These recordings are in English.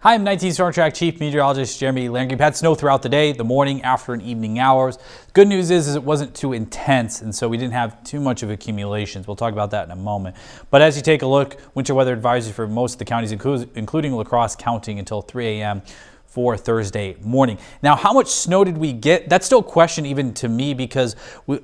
Hi, I'm 19 Storm Track Chief Meteorologist Jeremy Landry. We've had snow throughout the day, the morning, after, and evening hours. Good news is it wasn't too intense, and so we didn't have too much of accumulations. We'll talk about that in a moment. But as you take a look, winter weather advisory for most of the counties, including La Crosse, counting until 3 a.m. for Thursday morning. Now, how much snow did we get? That's still a question even to me, because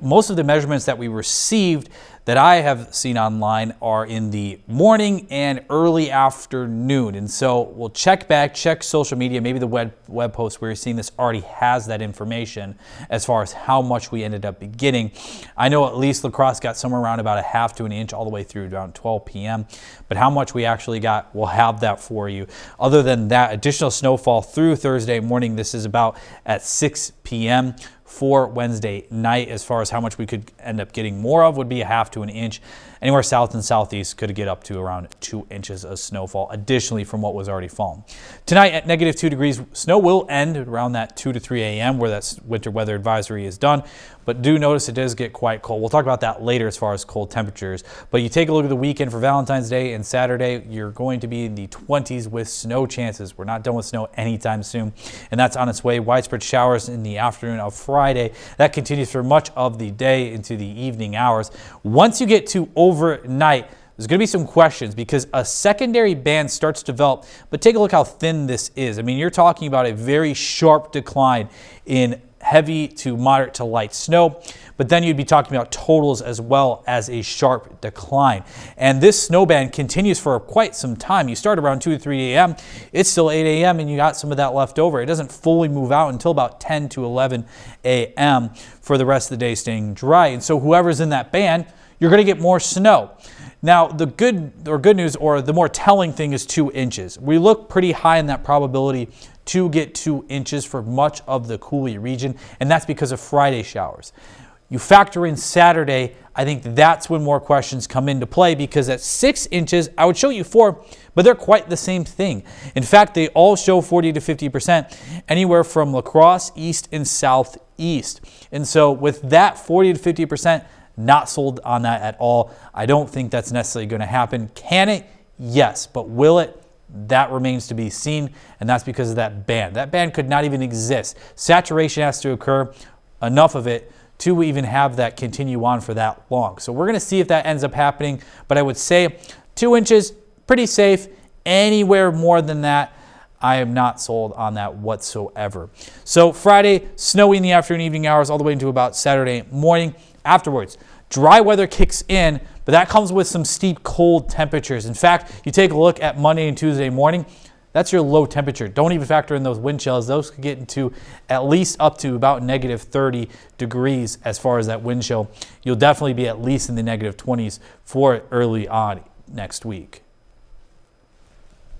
most of the measurements that we received that I have seen online are in the morning and early afternoon. And so we'll check social media, maybe the web post where you're seeing this already has that information as far as how much we ended up getting. I know at least La Crosse got somewhere around about a half to an inch all the way through around 12 p.m. But how much we actually got, we'll have that for you. Other than that, additional snowfall through Thursday morning. This is about at 6 p.m. for Wednesday night. As far as how much we could end up getting more of, would be a half to an inch. Anywhere south and southeast could get up to around 2 inches of snowfall additionally from what was already fallen. Tonight at -2 degrees, snow will end around that 2 to 3 a.m. where that winter weather advisory is done. But do notice it does get quite cold. We'll talk about that later as far as cold temperatures. But you take a look at the weekend for Valentine's Day and Saturday, you're going to be in the 20s with snow chances. We're not done with snow anytime soon, and that's on its way. Widespread showers in the afternoon of Friday. That continues for much of the day into the evening hours. Once you get to overnight, there's going to be some questions because a secondary band starts to develop, but take a look how thin this is. I mean, you're talking about a very sharp decline in heavy to moderate to light snow, but then you'd be talking about totals as well as a sharp decline. And this snow band continues for quite some time. You start around 2 to 3 a.m. It's still 8 a.m. and you got some of that left over. It doesn't fully move out until about 10 to 11 a.m. for the rest of the day staying dry. And so whoever's in that band, you're going to get more snow. Now, the good news, or the more telling thing, is 2 inches. We look pretty high in that probability to get 2 inches for much of the Coulee region, and that's because of Friday showers. You factor in Saturday, I think that's when more questions come into play, because at 6 inches, I would show you 4, but they're quite the same thing. In fact, they all show 40 to 50%, anywhere from La Crosse, east and southeast. And so with that 40 to 50%, not sold on that at all. I don't think that's necessarily going to happen. Can it? Yes. But will it? That remains to be seen, and that's because of that band. That band could not even exist. Saturation has to occur, enough of it, to even have that continue on for that long. So we're going to see if that ends up happening, but I would say 2 inches, pretty safe. Anywhere more than that, I am not sold on that whatsoever. So Friday, snowy in the afternoon, evening hours, all the way into about Saturday morning. Afterwards, dry weather kicks in, but that comes with some steep cold temperatures. In fact, you take a look at Monday and Tuesday morning, that's your low temperature. Don't even factor in those wind chills. Those could get into at least up to about -30 degrees as far as that wind chill. You'll definitely be at least in the -20s for early on next week.